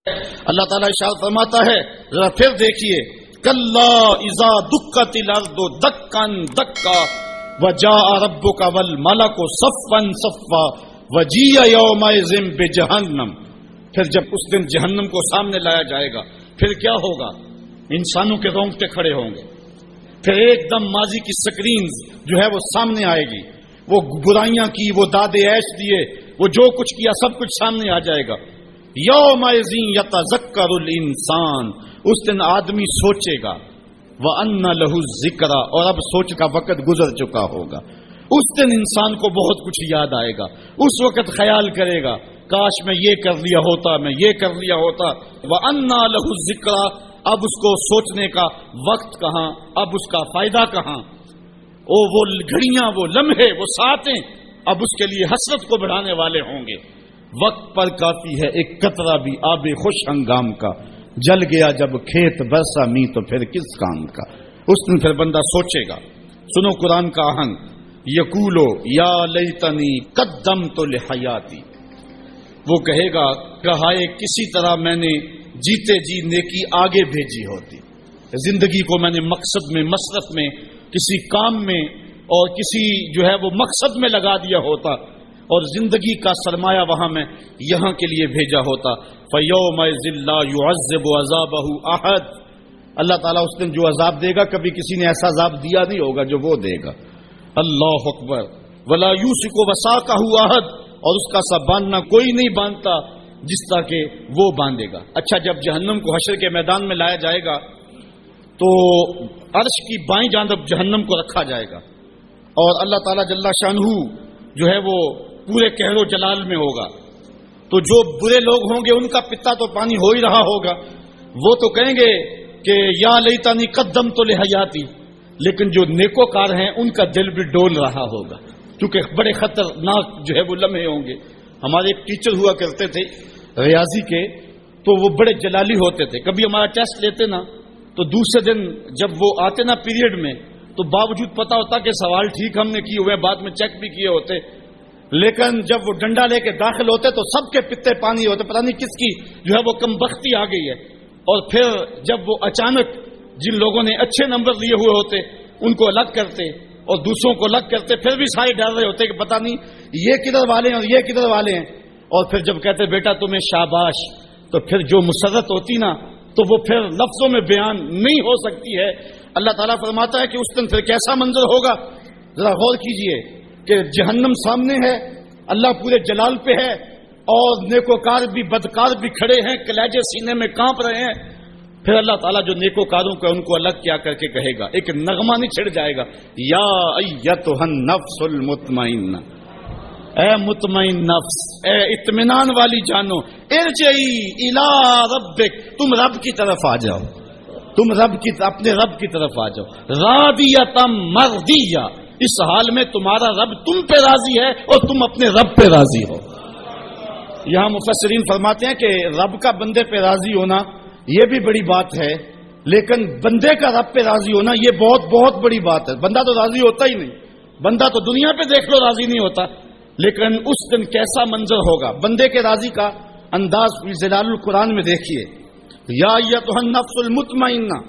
اللہ تعالیٰ ارشاد فرماتا ہے، ذرا پھر دیکھیے، کلا اذا دکت الارض دکن دکا وجاء ربک والملک صفا صفا وجیء یومئذ بجہنم. پھر جب اس دن جہنم کو سامنے لایا جائے گا، پھر کیا ہوگا؟ انسانوں کے رونگٹے کھڑے ہوں گے. پھر ایک دم ماضی کی سکرین جو ہے وہ سامنے آئے گی، وہ برائیاں کی، وہ دادے عیش دیے، وہ جو کچھ کیا سب کچھ سامنے آ جائے گا. یومئذ یتذکر الانسان، اس دن آدمی سوچے گا، وَأَنَّ لَهُ الذِّکْرَى، اور اب سوچ کا وقت گزر چکا ہوگا. اس دن انسان کو بہت کچھ یاد آئے گا. اس وقت خیال کرے گا، کاش میں یہ کر لیا ہوتا، میں یہ کر لیا ہوتا. وَأَنَّ لَهُ الذِّکْرَى، اب اس کو سوچنے کا وقت کہاں، اب اس کا فائدہ کہاں؟ وہ گھڑیاں، وہ لمحے، وہ ساعتیں اب اس کے لیے حسرت کو بڑھانے والے ہوں گے. وقت پر کافی ہے ایک قطرہ بھی آب خوش ہنگام کا، جل گیا جب کھیت برسا می تو پھر کس کام کا. اس دن پھر بندہ سوچے گا. سنو قرآن کا آہنگ، یقولو یا لیتنی قدمت لحیاتی، وہ کہے گا کہائے کسی طرح میں نے جیتے جی نیکی آگے بھیجی ہوتی، زندگی کو میں نے مقصد میں، مصرف میں، کسی کام میں اور کسی جو ہے وہ مقصد میں لگا دیا ہوتا، اور زندگی کا سرمایہ وہاں میں یہاں کے لیے بھیجا ہوتا. فَيَوْمَئِذٍ لَا يُعَذِّبُ عَذَابَهُ أَحَدٌ، اللہ تعالیٰ اس دن جو عذاب دے گا کبھی کسی نے ایسا عذاب دیا نہیں ہوگا جو وہ دے گا. اللہ اکبر. وَلَا يُوثِقُ وَثَاقَهُ أَحَدٌ، اور اس کا سا باندھنا کوئی نہیں باندھتا جس طرح کہ وہ باندھے گا. اچھا، جب جہنم کو حشر کے میدان میں لایا جائے گا تو عرش کی بائیں جانب جہنم کو رکھا جائے گا، اور اللہ تعالیٰ جل شانہ جو ہے وہ پورے قہر و جلال میں ہوگا. تو جو برے لوگ ہوں گے ان کا پتا تو پانی ہو ہی رہا ہوگا، وہ تو کہیں گے کہ یا لیتنی قدمت لحیاتی، لیکن جو نیکوکار ہیں ان کا دل بھی ڈول رہا ہوگا، کیونکہ بڑے خطرناک جو ہے وہ لمحے ہوں گے. ہمارے ایک ٹیچر ہوا کرتے تھے ریاضی کے، تو وہ بڑے جلالی ہوتے تھے. کبھی ہمارا ٹیسٹ لیتے نا تو دوسرے دن جب وہ آتے نا پیریڈ میں، تو باوجود پتا ہوتا کہ سوال ٹھیک ہم نے کیے ہوئے، بعد میں چیک بھی کیے ہوتے، لیکن جب وہ ڈنڈا لے کے داخل ہوتے تو سب کے پتے پانی ہوتے، پتہ نہیں کس کی جو ہے وہ کم بختی آ گئی ہے. اور پھر جب وہ اچانک جن لوگوں نے اچھے نمبر لیے ہوئے ہوتے ان کو الگ کرتے اور دوسروں کو الگ کرتے، پھر بھی سارے ڈر رہے ہوتے کہ پتہ نہیں یہ کدھر والے ہیں اور یہ کدھر والے ہیں. اور پھر جب کہتے بیٹا تمہیں شاباش، تو پھر جو مسرت ہوتی نا تو وہ پھر لفظوں میں بیان نہیں ہو سکتی ہے. اللہ تعالیٰ فرماتا ہے کہ اس دن پھر کیسا منظر ہوگا. ذرا غور کیجئے کہ جہنم سامنے ہے، اللہ پورے جلال پہ ہے، اور نیکوکار بھی بدکار بھی کھڑے ہیں، کلیجے سینے میں کانپ رہے ہیں. پھر اللہ تعالیٰ جو نیکوکاروں کا ان کو الگ کیا کر کے کہے گا، ایک نغمہ نہیں چھڑ جائے گا، یا ایتھا النفس المطمئنہ، اے مطمئن نفس، اے اطمینان والی جانو، ارجعی الی ربک، تم رب کی طرف آ جاؤ، تم اپنے رب کی طرف آ جاؤ، راضیۃ مرضیہ، اس حال میں تمہارا رب تم پہ راضی ہے اور تم اپنے رب پہ راضی ہو. یہاں مفسرین فرماتے ہیں کہ رب کا بندے پہ راضی ہونا یہ بھی بڑی بات ہے، لیکن بندے کا رب پہ راضی ہونا یہ بہت بہت بڑی بات ہے. بندہ تو راضی ہوتا ہی نہیں، بندہ تو دنیا پہ دیکھ لو راضی نہیں ہوتا، لیکن اس دن کیسا منظر ہوگا. بندے کے راضی کا انداز ظلال القرآن میں دیکھیے، یا ایتھا النفس المطمئنہ،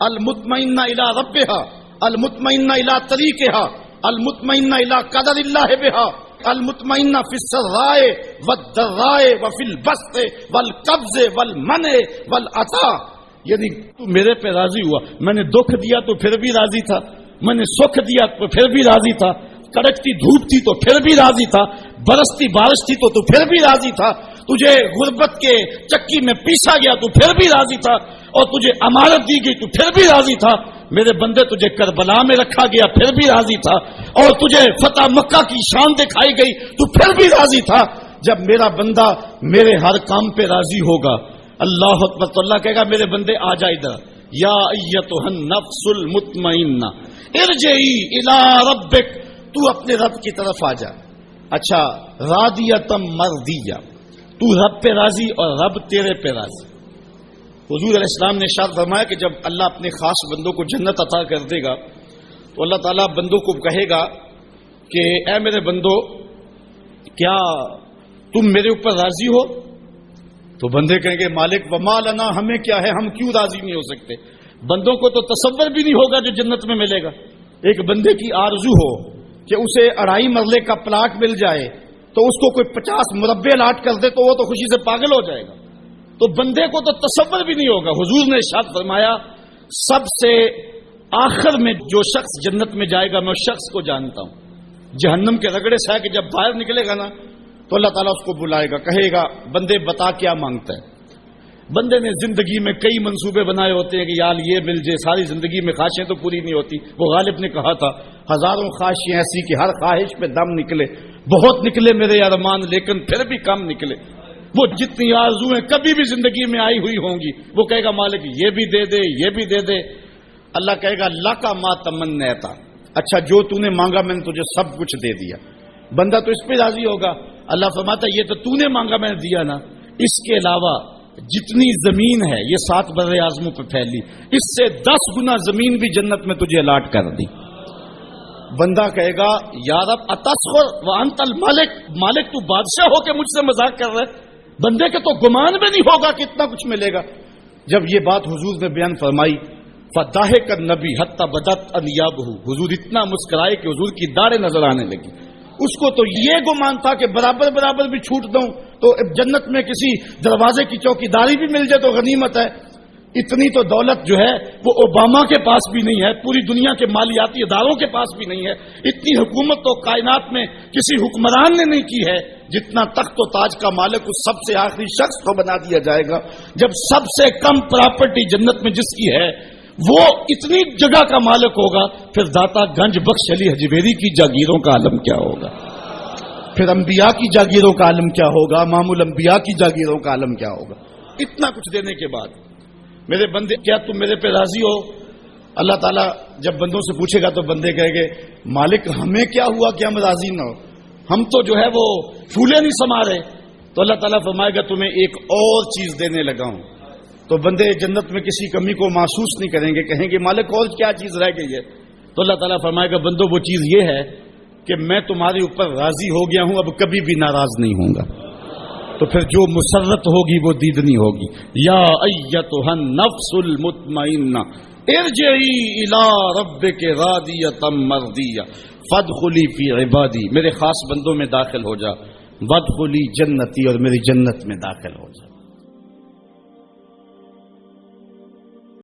المطمئنہ الی ربہا، المطمئنہ الی طریقہا، المطمئنہ الی قدر اللہ بہا، المطمئنہ فی السراء والضراء وفی البسط والقبض والمنع والعطاء. یعنی تو میرے پہ راضی ہوا، میں نے دکھ دیا تو پھر بھی راضی تھا، میں نے سکھ دیا تو پھر بھی راضی تھا، کڑکتی دھوپ تھی تو پھر بھی راضی تھا، برستی بارش تھی تو پھر بھی راضی تھا، تجھے غربت کے چکی میں پیسا گیا تو پھر بھی راضی تھا، اور تجھے امانت دی گئی تو پھر بھی راضی تھا. میرے بندے تجھے کربلا میں رکھا گیا پھر بھی راضی تھا، اور تجھے فتح مکہ کی شان دکھائی گئی تو پھر بھی راضی تھا. جب میرا بندہ میرے ہر کام پہ راضی ہوگا، اللہ اکبر، تو اللہ کہے گا میرے بندے آ جا ادھر، یا ایتھا النفس المطمئنہ ارجعی الی ربک، تو اپنے رب کی طرف آ جا. اچھا، راضیۃ مرضیہ، تو رب پہ راضی اور رب تیرے پہ راضی. حضور علیہ السلام نے ارشاد فرمایا کہ جب اللہ اپنے خاص بندوں کو جنت عطا کر دے گا تو اللہ تعالیٰ بندوں کو کہے گا کہ اے میرے بندو، کیا تم میرے اوپر راضی ہو؟ تو بندے کہیں گے مالک وما لنا، ہمیں کیا ہے، ہم کیوں راضی نہیں ہو سکتے؟ بندوں کو تو تصور بھی نہیں ہوگا جو جنت میں ملے گا۔ ایک بندے کی آرزو ہو کہ اسے 2.5 مرلے کا پلاٹ مل جائے تو اس کو کوئی 50 مربع لاٹ کر دے تو وہ تو خوشی سے پاگل ہو جائے گا۔ تو بندے کو تو تصور بھی نہیں ہوگا۔ حضور نے ارشاد فرمایا سب سے آخر میں جو شخص جنت میں جائے گا میں اس شخص کو جانتا ہوں، جہنم کے رگڑے سے کہ جب باہر نکلے گا نا تو اللہ تعالیٰ اس کو بلائے گا، کہے گا بندے بتا کیا مانگتا ہے۔ بندے نے زندگی میں کئی منصوبے بنائے ہوتے ہیں کہ یار یہ مل جائے، ساری زندگی میں خواہشیں تو پوری نہیں ہوتی۔ وہ غالب نے کہا تھا ہزاروں خواہشیں ایسی کہ ہر خواہش پہ دم نکلے، بہت نکلے میرے ارمان لیکن پھر بھی کم نکلے۔ وہ جتنی آرزویں کبھی بھی زندگی میں آئی ہوئی ہوں گی وہ کہے گا مالک یہ بھی دے دے، یہ بھی دے دے۔ اللہ کہے گا اللہ کا ما تمنیتا، اچھا جو تو نے مانگا میں نے تجھے سب کچھ دے دیا۔ بندہ تو اس پہ راضی ہوگا۔ اللہ فرماتا یہ تو تو نے مانگا میں نے دیا نا، اس کے علاوہ جتنی زمین ہے یہ 7 بر اعظموں پہ پھیلی، اس سے 10 گنا زمین بھی جنت میں تجھے الاٹ کر دی۔ بندہ کہے گا یا رب اتسخر وانت المالک، مالک تو بادشاہ ہو کے مجھ سے مذاق کر رہے۔ بندے کے تو گمان بھی نہیں ہوگا کہ اتنا کچھ ملے گا۔ جب یہ بات حضور نے بیان فرمائی فضاحک النبی حتی بدت انیابہ، حضور اتنا مسکرائے کہ حضور کی داڑھیں نظر آنے لگی۔ اس کو تو یہ گمان تھا کہ برابر برابر بھی چھوٹ دوں تو جنت میں کسی دروازے کی چوکیداری بھی مل جائے تو غنیمت ہے۔ اتنی تو دولت جو ہے وہ اوباما کے پاس بھی نہیں ہے، پوری دنیا کے مالیاتی اداروں کے پاس بھی نہیں ہے۔ اتنی حکومت تو کائنات میں کسی حکمران نے نہیں کی ہے جتنا تخت و تاج کا مالک اس سب سے آخری شخص کو بنا دیا جائے گا۔ جب سب سے کم پراپرٹی جنت میں جس کی ہے وہ اتنی جگہ کا مالک ہوگا، پھر داتا گنج بخش علی حجویری کی جاگیروں کا عالم کیا ہوگا، پھر انبیاء کی جاگیروں کا عالم کیا ہوگا، امام الانبیاء کی جاگیروں کا عالم کیا ہوگا۔ اتنا کچھ دینے کے بعد میرے بندے کیا تم میرے پہ راضی ہو؟ اللہ تعالیٰ جب بندوں سے پوچھے گا تو بندے کہیں گے مالک ہمیں کیا ہوا کہ ہم راضی نہ ہو، ہم تو جو ہے وہ پھولے نہیں سما رہے۔ تو اللہ تعالیٰ فرمائے گا تمہیں ایک اور چیز دینے لگا ہوں۔ تو بندے جنت میں کسی کمی کو محسوس نہیں کریں گے، کہیں گے مالک اور کیا چیز رہ گئی ہے؟ تو اللہ تعالیٰ فرمائے گا بندو وہ چیز یہ ہے کہ میں تمہارے اوپر راضی ہو گیا ہوں، اب کبھی بھی ناراض نہیں ہوں گا۔ تو پھر جو مسرت ہوگی وہ دیدنی ہوگی۔ یا ایتھا النفس المطمئنہ ارجعی الی ربک راضیۃ مرضیہ فادخلی فی عبادی، میرے خاص بندوں میں داخل ہو جا، وادخلی جنتی، اور میری جنت میں داخل ہو جا۔